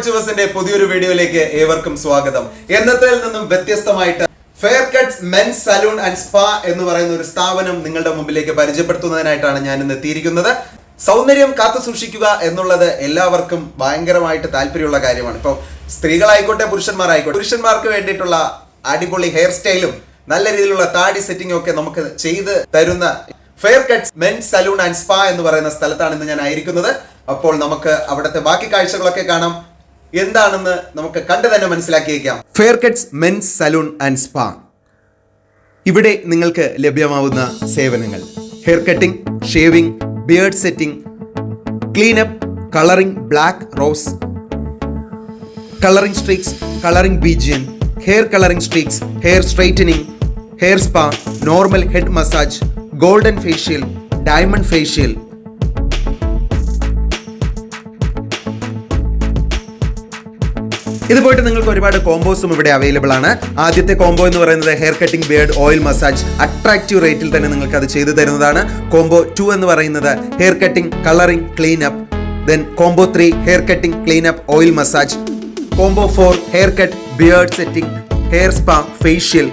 കൊച്ചുബസിന്റെ പുതിയൊരു വീഡിയോയിലേക്ക് ഏവർക്കും സ്വാഗതം. എന്നത്തേൽ നിന്നും വ്യത്യസ്തമായിട്ട് fair Cuts men's salon and spa എന്ന് പറയുന്ന ഒരു സ്ഥാപനം നിങ്ങളുടെ മുമ്പിലേക്ക് പരിചയപ്പെടുത്തുന്നതിനായിട്ടാണ് ഞാൻ ഇന്ന് എത്തിയിരിക്കുന്നത്. സൗന്ദര്യം കാത്തു സൂക്ഷിക്കുക എന്നുള്ളത് എല്ലാവർക്കും ഭയങ്കരമായിട്ട് താല്പര്യമുള്ള കാര്യമാണ്. ഇപ്പോൾ സ്ത്രീകളായിക്കോട്ടെ പുരുഷന്മാരായിക്കോട്ടെ, പുരുഷന്മാർക്ക് വേണ്ടിയിട്ടുള്ള അടിപൊളി ഹെയർ സ്റ്റൈലും നല്ല രീതിയിലുള്ള താടി സെറ്റിംഗും ഒക്കെ നമുക്ക് ചെയ്ത് തരുന്ന fair Cuts men's salon and spa എന്ന് പറയുന്ന സ്ഥലത്താണ് ഇന്ന് ഞാൻ ആയിരിക്കുന്നത്. അപ്പോൾ നമുക്ക് അവിടുത്തെ ബാക്കി കാഴ്ചകളൊക്കെ കാണാം. എന്താണെന്ന് നമുക്ക് കണ്ടു തന്നെ മനസ്സിലാക്കിയേക്കാം. Fair Cuts men's salon and spa, ഇവിടെ നിങ്ങൾക്ക് ലഭ്യമാവുന്ന സേവനങ്ങൾ: hair cutting, shaving, beard setting, cleanup, colouring black rose, colouring streaks, colouring Belgian, hair colouring streaks, hair straightening, hair spa, normal head massage, golden facial, diamond facial. ഇത് പോയിട്ട് നിങ്ങൾക്ക് ഒരുപാട് കോംബോസും ഇവിടെ available ആണ്. ആദ്യത്തെ കോംബോ എന്ന് പറയുന്നത് hair cutting, beard oil massage. Attractive റേറ്റിൽ തന്നെ നിങ്ങൾക്ക് അത് ചെയ്തു തരുന്നതാണ്. കോംബോ 2 എന്ന് പറയുന്നത് hair cutting, colouring, cleanup. Then combo 3 hair cutting, cleanup, oil massage. Combo 4 hair cut, beard setting, hair spa, facial.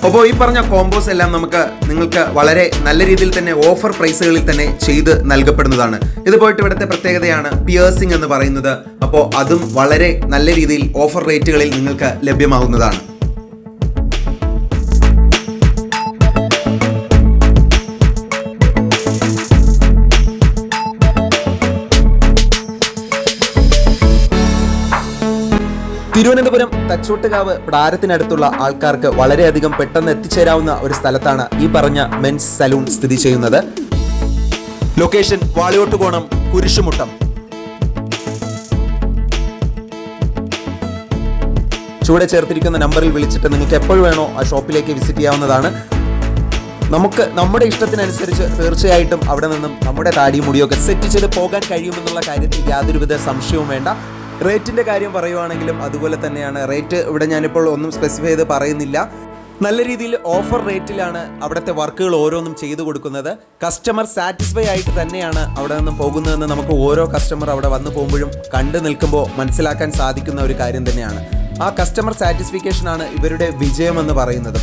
അപ്പോൾ ഈ പറഞ്ഞ കോംബോസ് എല്ലാം നിങ്ങൾക്ക് വളരെ നല്ല രീതിയിൽ തന്നെ ഓഫർ പ്രൈസുകളിൽ തന്നെ ചെയ്ത് നൽകപ്പെടുന്നതാണ്. ഇത് പോയിട്ട് ഇവിടുത്തെ പ്രത്യേകതയാണ് പിയേഴ്സിംഗ് എന്ന് പറയുന്നത്. അപ്പോൾ അതും വളരെ നല്ല രീതിയിൽ ഓഫർ റേറ്റുകളിൽ നിങ്ങൾക്ക് ലഭ്യമാവുന്നതാണ്. തിരുവനന്തപുരം തച്ചോട്ടുകാവ് പ്രാരത്തിനടുത്തുള്ള ആൾക്കാർക്ക് വളരെയധികം പെട്ടെന്ന് എത്തിച്ചേരാവുന്ന ഒരു സ്ഥലത്താണ് ഈ പറഞ്ഞ മെൻസ് സലൂൺ സ്ഥിതി ചെയ്യുന്നത്. ലൊക്കേഷൻ വാളിയോട്ടുകോണം, കുരിശുമുട്ടം. ചുവടെ ചേർത്തിരിക്കുന്ന നമ്പറിൽ വിളിച്ചിട്ട് നിങ്ങൾക്ക് എപ്പോൾ വേണോ ആ ഷോപ്പിലേക്ക് വിസിറ്റ് ചെയ്യാവുന്നതാണ്. നമുക്ക് നമ്മുടെ ഇഷ്ടത്തിനനുസരിച്ച് തീർച്ചയായിട്ടും അവിടെ നിന്നും നമ്മുടെ താടിയും മുടിയൊക്കെ സെറ്റ് ചെയ്ത് പോകാൻ കഴിയുമെന്നുള്ള കാര്യത്തിൽ യാതൊരുവിധ സംശയവും വേണ്ട. റേറ്റിൻ്റെ കാര്യം പറയുവാണെങ്കിലും അതുപോലെ തന്നെയാണ്. റേറ്റ് ഇവിടെ ഞാനിപ്പോൾ ഒന്നും സ്പെസിഫൈ ചെയ്ത് പറയുന്നില്ല. നല്ല രീതിയിൽ ഓഫർ റേറ്റിലാണ് അവിടുത്തെ വർക്കുകൾ ഓരോന്നും ചെയ്തു കൊടുക്കുന്നത്. കസ്റ്റമർ സാറ്റിസ്ഫൈ ആയിട്ട് തന്നെയാണ് അവിടെ നിന്നും പോകുന്നതെന്ന് നമുക്ക് ഓരോ കസ്റ്റമർ അവിടെ വന്നു പോകുമ്പോഴും കണ്ടു നിൽക്കുമ്പോൾ മനസ്സിലാക്കാൻ സാധിക്കുന്ന ഒരു കാര്യം തന്നെയാണ്. ആ കസ്റ്റമർ സാറ്റിസ്ഫിക്കേഷനാണ് ഇവരുടെ വിജയമെന്ന് പറയുന്നത്.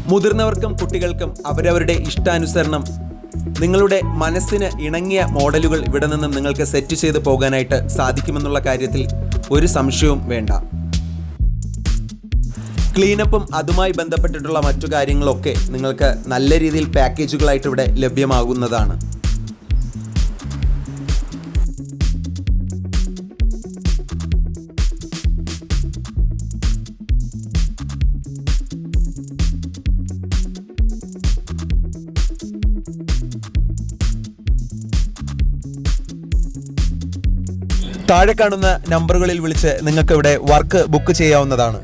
മുതിർന്നവർക്കും കുട്ടികൾക്കും അവരവരുടെ ഇഷ്ടാനുസരണം നിങ്ങളുടെ മനസ്സിന് ഇണങ്ങിയ മോഡലുകൾ ഇവിടെ നിന്നും നിങ്ങൾക്ക് സെറ്റ് ചെയ്ത് പോകാനായിട്ട് സാധിക്കുമെന്നുള്ള കാര്യത്തിൽ ഒരു സംശയവും വേണ്ട. ക്ലീനപ്പും അതുമായി ബന്ധപ്പെട്ടിട്ടുള്ള മറ്റു കാര്യങ്ങളൊക്കെ നിങ്ങൾക്ക് നല്ല രീതിയിൽ പാക്കേജുകളായിട്ട് ഇവിടെ ലഭ്യമാകുന്നതാണ്. താഴെ കാണുന്ന നമ്പറുകളിൽ വിളിച്ച് നിങ്ങൾക്ക് ഇവിടെ വർക്ക് ബുക്ക് ചെയ്യാവുന്നതാണ്.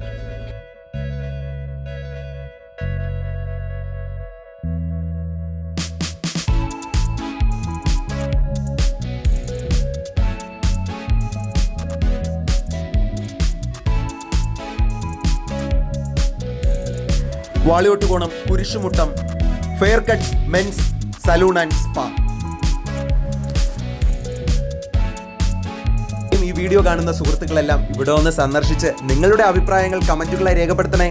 Valiyottukonam, Kurisumuttam, Fair Cuts men's salon and spa. ഈ വീഡിയോ കാണുന്ന സുഹൃത്തുക്കളെല്ലാം ഇവിടെ ഒന്ന് സന്ദർശിച്ച് നിങ്ങളുടെ അഭിപ്രായങ്ങൾ കമന്റുകളായി രേഖപ്പെടുത്തണേ.